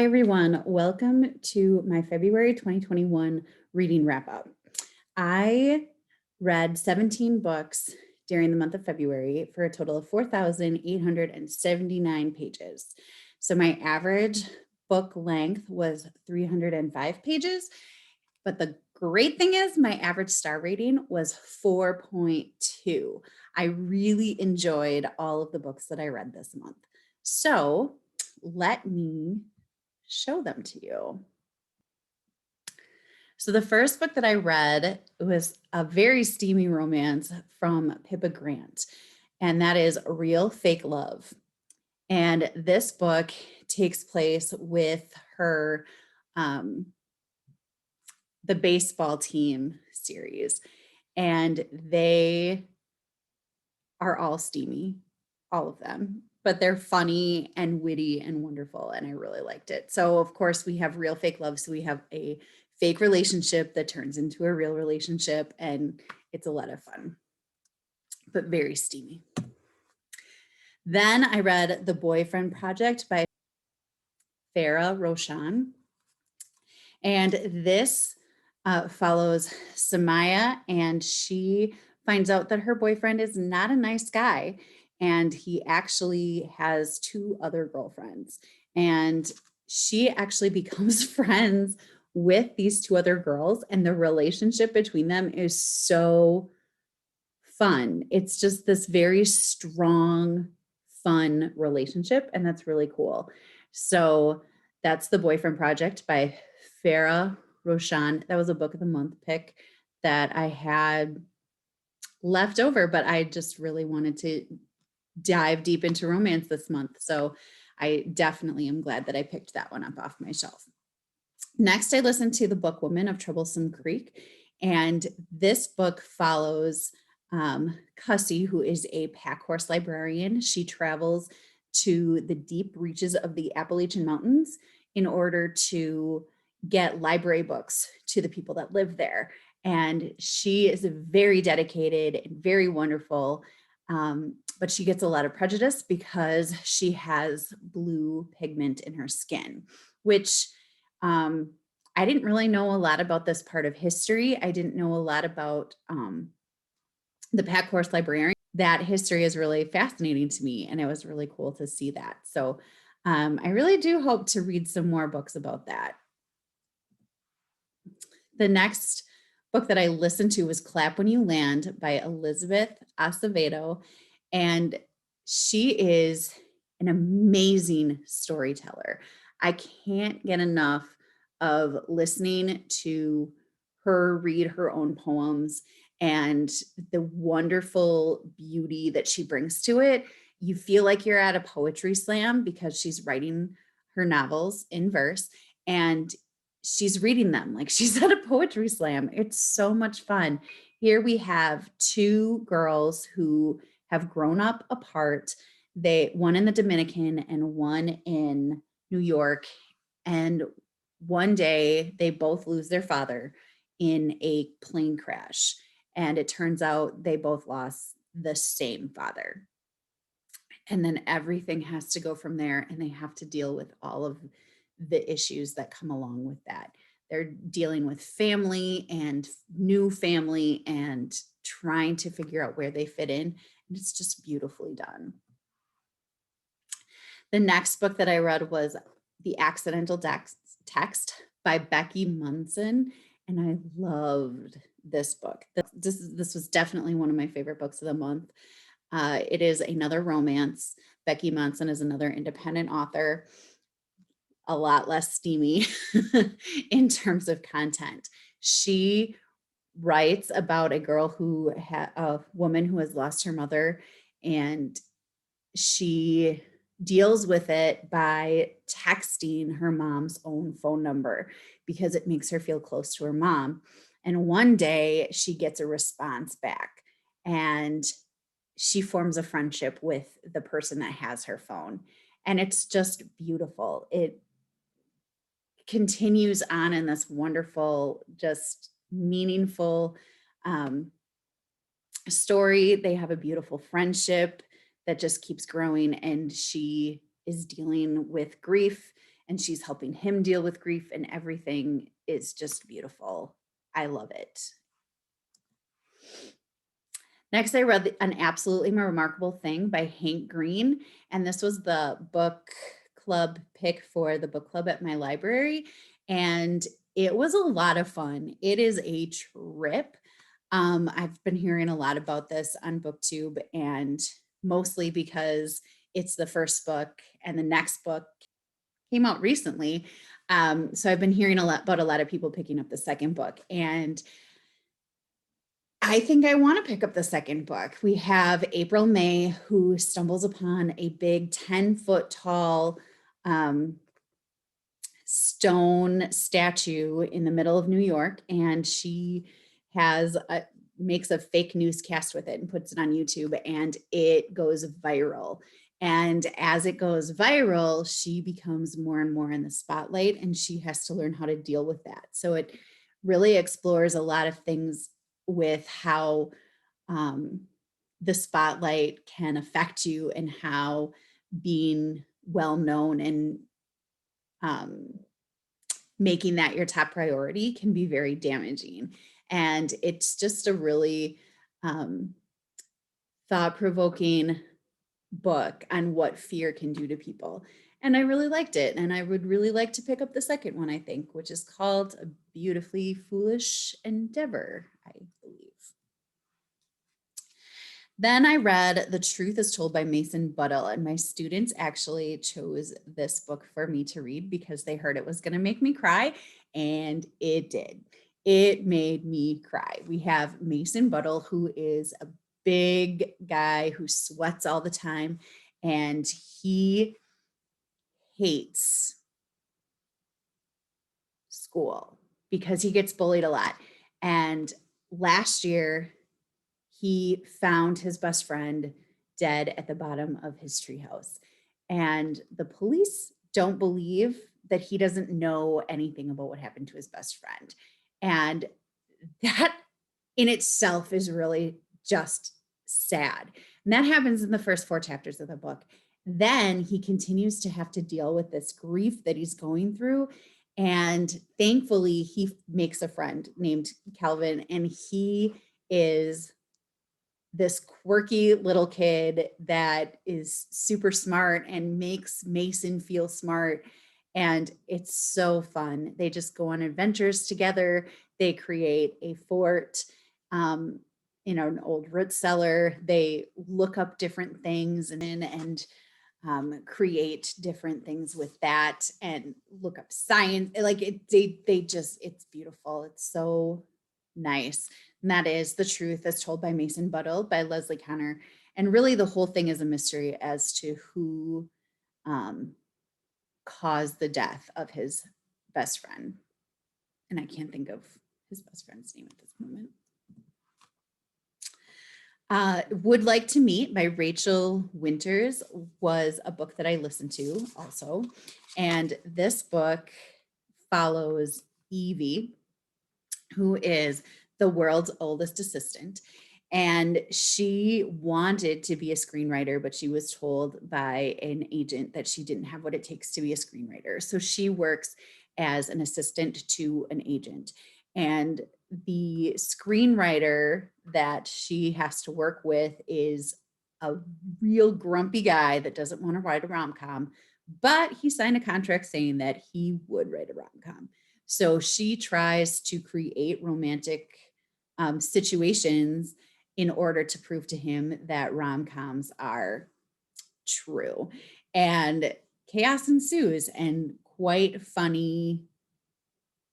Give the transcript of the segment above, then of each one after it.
Hi, everyone. Welcome to my February 2021 reading wrap up. I read 17 books during the month of February for a total of 4,879 pages. So my average book length was 305 pages. But the great thing is my average star rating was 4.2. I really enjoyed all of the books that I read this month. So let me show them to you. So the first book that I read was a very steamy romance from Pippa Grant, and that is Real Fake Love. And this book takes place with her, the baseball team series, and they are all steamy, all of them, but they're funny and witty and wonderful, and I really liked it. So of course we have real fake love. So we have a fake relationship that turns into a real relationship, and it's a lot of fun, but very steamy. Then I read The Boyfriend Project by Farrah Rochon, and this follows Samaya, and she finds out that her boyfriend is not a nice guy, and he actually has two other girlfriends, and she actually becomes friends with these two other girls, and the relationship between them is so fun. It's just this very strong, fun relationship, and that's really cool. So that's The Boyfriend Project by Farrah Rochon. That was a book of the month pick that I had left over, but I just really wanted to dive deep into romance this month. So I definitely am glad that I picked that one up off my shelf. Next, I listened to The Bookwoman of Troublesome Creek, and this book follows Cussie, who is a pack horse librarian. She travels to the deep reaches of the Appalachian Mountains in order to get library books to the people that live there. And she is very dedicated and very wonderful, but she gets a lot of prejudice because she has blue pigment in her skin, which I didn't really know a lot about this part of history. I didn't know a lot about the pack horse librarian. That history is really fascinating to me, and it was really cool to see that. So I really do hope to read some more books about that. The next book that I listened to was Clap When You Land by Elizabeth Acevedo, and she is an amazing storyteller. I can't get enough of listening to her read her own poems and the wonderful beauty that she brings to it. You feel like you're at a poetry slam because she's writing her novels in verse, and she's reading them like she's at a poetry slam. It's so much fun. Here we have two girls who have grown up apart. One in the Dominican and one in New York. And one day they both lose their father in a plane crash. And it turns out they both lost the same father. And then everything has to go from there, and they have to deal with all of the issues that come along with that. They're dealing with family and new family and trying to figure out where they fit in. And it's just beautifully done. The next book that I read was The Accidental Text by Becky Monson, and I loved this book. This was definitely one of my favorite books of the month. It is another romance. Becky Monson is another independent author, a lot less steamy in terms of content. She writes about a girl a woman who has lost her mother, and she deals with it by texting her mom's own phone number because it makes her feel close to her mom. And one day she gets a response back, and she forms a friendship with the person that has her phone. And it's just beautiful. It continues on in this wonderful, just meaningful story. They have a beautiful friendship that just keeps growing, and she is dealing with grief and she's helping him deal with grief, and everything is just beautiful. I love it. Next, I read An Absolutely Remarkable Thing by Hank Green, and this was the book club pick for the book club at my library, and it was a lot of fun. It is a trip. I've been hearing a lot about this on BookTube, and mostly because it's the first book and the next book came out recently. So I've been hearing about a lot of people picking up the second book, and I think I want to pick up the second book. We have April May, who stumbles upon a big 10-foot tall stone statue in the middle of New York, and she makes a fake newscast with it and puts it on YouTube, and it goes viral. And as it goes viral, she becomes more and more in the spotlight, and she has to learn how to deal with that. So it really explores a lot of things with how the spotlight can affect you, and how being well known and making that your top priority can be very damaging. And it's just a really thought-provoking book on what fear can do to people. And I really liked it. And I would really like to pick up the second one, I think, which is called A Beautifully Foolish Endeavor, I believe. Then I read The Truth is Told by Mason Buttle, and my students actually chose this book for me to read because they heard it was going to make me cry, and it did. It made me cry. We have Mason Buttle, who is a big guy who sweats all the time, and he hates school because he gets bullied a lot. And last year, he found his best friend dead at the bottom of his treehouse. And the police don't believe that he doesn't know anything about what happened to his best friend. And that in itself is really just sad. And that happens in the first 4 chapters of the book. Then he continues to have to deal with this grief that he's going through. And thankfully, he makes a friend named Calvin, and he is this quirky little kid that is super smart and makes Mason feel smart. And it's so fun. They just go on adventures together. They create a fort in an old root cellar. They look up different things and create different things with that, and look up science. Like it's beautiful. It's so nice. And that is The Truth as Told by Mason Buttle by Leslie Connor. And really the whole thing is a mystery as to who caused the death of his best friend. And I can't think of his best friend's name at this moment. Would Like to Meet by Rachel Winters was a book that I listened to also. And this book follows Evie, who is the world's oldest assistant. And she wanted to be a screenwriter, but she was told by an agent that she didn't have what it takes to be a screenwriter. So she works as an assistant to an agent. And the screenwriter that she has to work with is a real grumpy guy that doesn't want to write a rom-com, but he signed a contract saying that he would write a rom-com. So she tries to create romantic situations in order to prove to him that rom-coms are true. And chaos ensues, and quite funny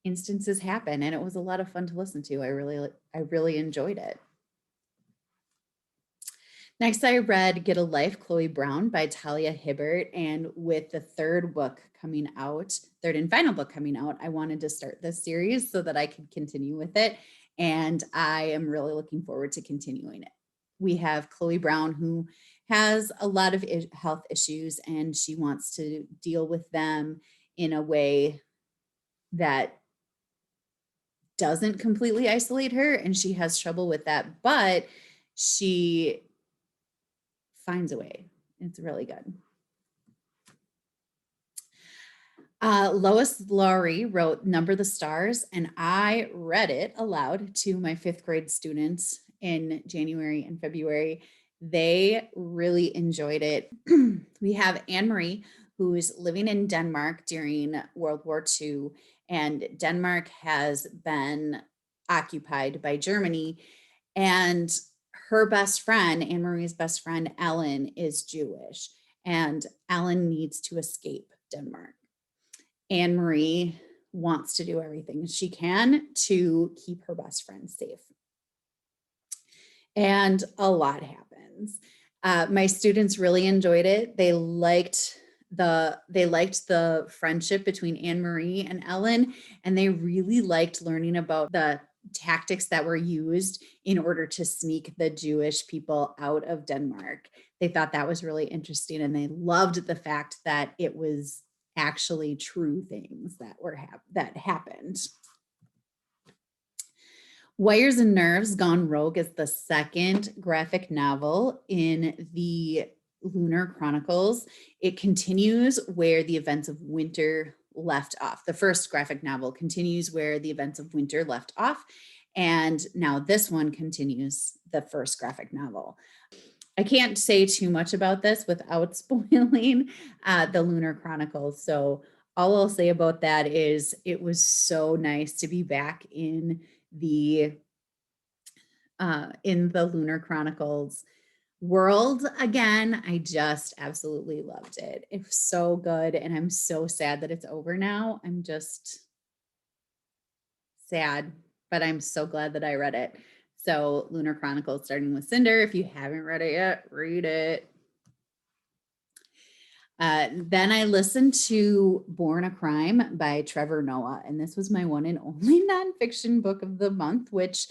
instances happen. And it was a lot of fun to listen to. I really enjoyed it. Next, I read Get a Life, Chloe Brown by Talia Hibbert. And with the third and final book coming out, I wanted to start this series so that I could continue with it. And I am really looking forward to continuing it. We have Chloe Brown, who has a lot of health issues, and she wants to deal with them in a way that doesn't completely isolate her. And she has trouble with that, but she finds a way. It's really good. Lois Lowry wrote Number the Stars, and I read it aloud to my 5th grade students in January and February. They really enjoyed it. We have Anne-Marie, who is living in Denmark during World War II, and Denmark has been occupied by Germany. And her best friend, Anne-Marie's best friend, Ellen, is Jewish, and Ellen needs to escape Denmark. Anne-Marie wants to do everything she can to keep her best friend safe. And a lot happens. My students really enjoyed it. They liked the friendship between Anne-Marie and Ellen, and they really liked learning about the tactics that were used in order to sneak the Jewish people out of Denmark. They thought that was really interesting, and they loved the fact that it was actually true things that happened. Wires and Nerves Gone Rogue is the second graphic novel in the Lunar Chronicles. It continues where the events of winter left off. The first graphic novel continues where the events of winter left off, and now this one continues the first graphic novel. I can't say too much about this without spoiling the Lunar Chronicles. So all I'll say about that is it was so nice to be back in the Lunar Chronicles world again. I just absolutely loved it. It was so good, and I'm so sad that it's over now. I'm just sad, but I'm so glad that I read it. So Lunar Chronicles, starting with Cinder. If you haven't read it yet, read it. Then I listened to Born a Crime by Trevor Noah, and this was my one and only nonfiction book of the month, which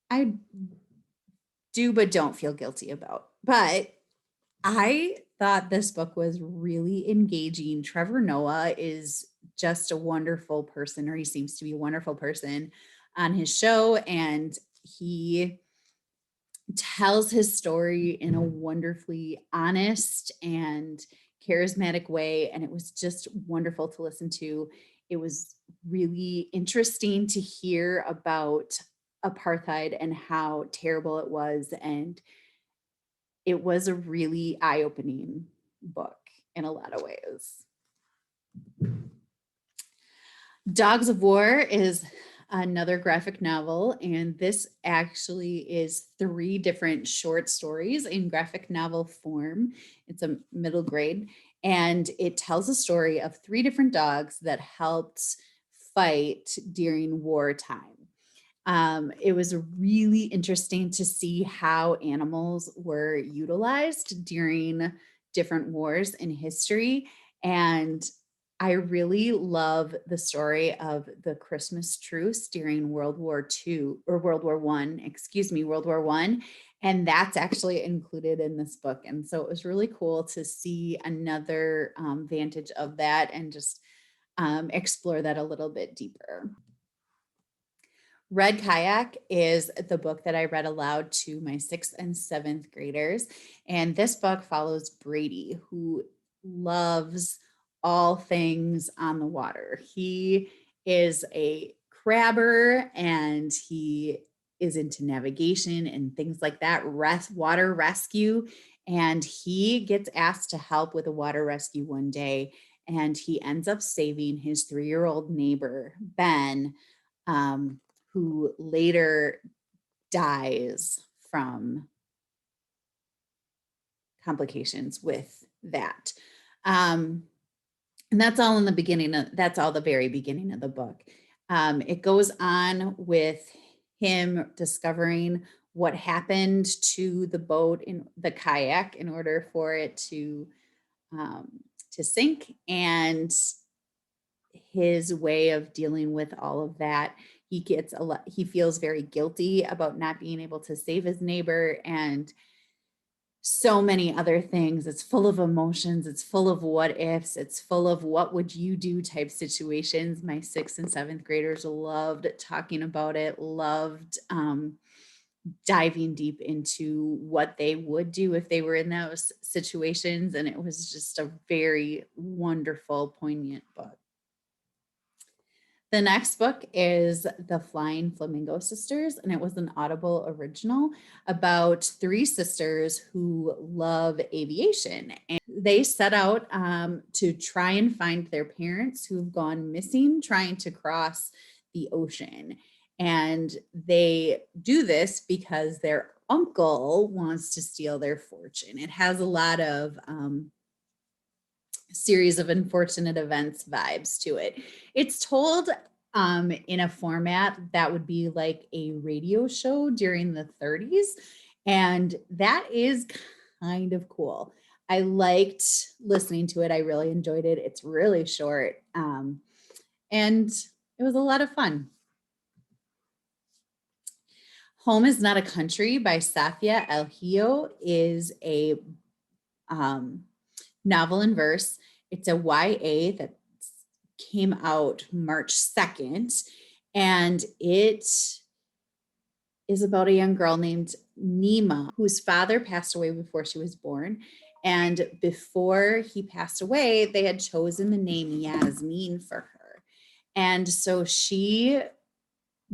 I do but don't feel guilty about. But I thought this book was really engaging. Trevor Noah is just a wonderful person, or he seems to be a wonderful person on his show, and he tells his story in a wonderfully honest and charismatic way, and it was just wonderful to listen to. It was really interesting to hear about apartheid and how terrible it was, and it was a really eye-opening book in a lot of ways. Dogs of War is another graphic novel, and this actually is 3 different short stories in graphic novel form. It's a middle grade, and it tells a story of 3 different dogs that helped fight during wartime. It was really interesting to see how animals were utilized during different wars in history. And I really love the story of the Christmas truce during World War II, or World War I, World War I. And that's actually included in this book. And so it was really cool to see another vantage of that and just explore that a little bit deeper. Red Kayak is the book that I read aloud to my 6th and 7th graders. And this book follows Brady, who loves all things on the water. He is a crabber, and he is into navigation and things like that, water rescue. And he gets asked to help with a water rescue one day, and he ends up saving his 3-year-old neighbor, Ben, who later dies from complications with that. And that's all in the beginning. That's all the very beginning of the book. It goes on with him discovering what happened to the boat, in the kayak, in order for it to sink, and his way of dealing with all of that. He feels very guilty about not being able to save his neighbor, and so many other things. It's full of emotions. It's full of what ifs. It's full of what would you do type situations. My 6th and 7th graders loved talking about it, loved diving deep into what they would do if they were in those situations. And it was just a very wonderful, poignant book. The next book is The Flying Flamingo Sisters, and it was an Audible original about three sisters who love aviation. And they set out to try and find their parents who've gone missing, trying to cross the ocean. And they do this because their uncle wants to steal their fortune. It has a lot of series of unfortunate events vibes to it. It's told in a format that would be like a radio show during the 30s. And that is kind of cool. I liked listening to it. I really enjoyed it. It's really short. And it was a lot of fun. Home is Not a Country by Safia El Hio is a novel in verse. It's a YA that came out March 2nd, and it is about a young girl named Nima, whose father passed away before she was born. And before he passed away, they had chosen the name Yasmin for her. And so she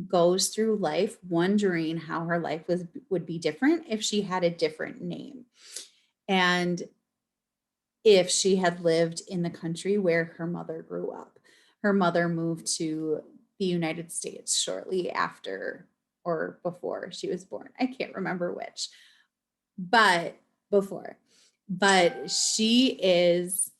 goes through life wondering how her life would be different if she had a different name. And if she had lived in the country where her mother grew up. Her mother moved to the United States shortly after or before she was born. I can't remember which, but before. But she is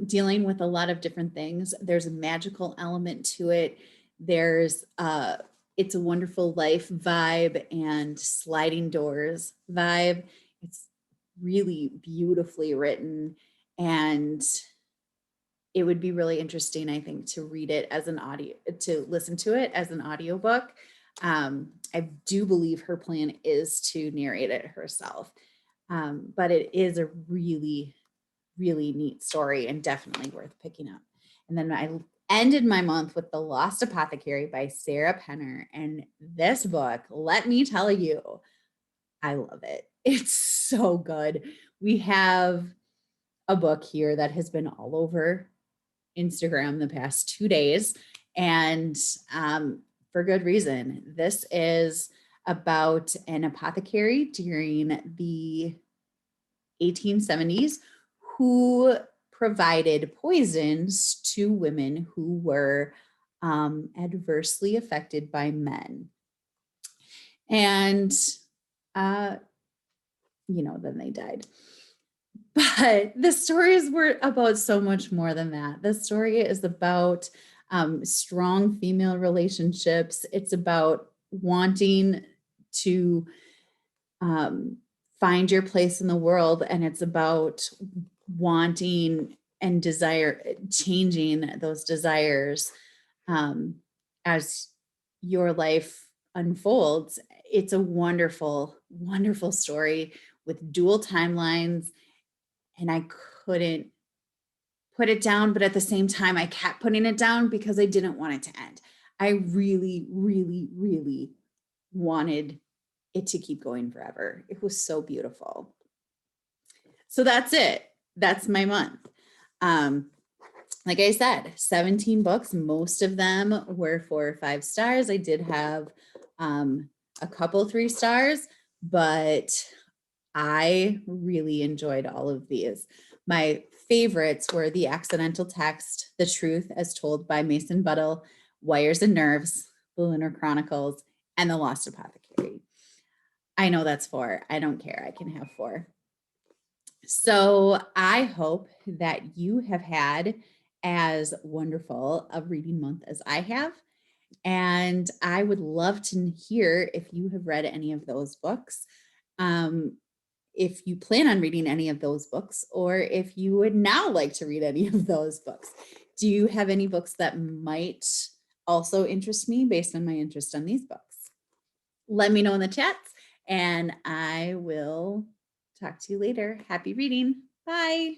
dealing with a lot of different things. There's a magical element to it. There's It's a Wonderful Life vibe and Sliding Doors vibe. It's really beautifully written, and it would be really interesting, I think, to read it as an audio, to listen to it as an audiobook. I do believe her plan is to narrate it herself, but it is a really, really neat story and definitely worth picking up. And then I ended my month with The Lost Apothecary by Sarah Penner, and this book, let me tell you, I love it. It's so good. We have a book here that has been all over Instagram the past 2 days, and for good reason. This is about an apothecary during the 1870s who provided poisons to women who were adversely affected by men. And then they died. But the stories were about so much more than that. The story is about strong female relationships. It's about wanting to find your place in the world. And it's about wanting and changing those desires as your life unfolds. It's a wonderful, wonderful story with dual timelines. And I couldn't put it down, but at the same time, I kept putting it down because I didn't want it to end. I really, really, really wanted it to keep going forever. It was so beautiful. So that's it. That's my month. Like I said, 17 books. Most of them were 4 or 5 stars. I did have a couple 3 stars, but I really enjoyed all of these. My favorites were The Accidental Text, The Truth as Told by Mason Buttle, Wires and Nerves, The Lunar Chronicles, and The Lost Apothecary. I know that's 4. I don't care. I can have 4. So I hope that you have had as wonderful a reading month as I have. And I would love to hear if you have read any of those books. If you plan on reading any of those books, or if you would now like to read any of those books. Do you have any books that might also interest me based on my interest on these books? Let me know in the chats, and I will talk to you later. Happy reading. Bye.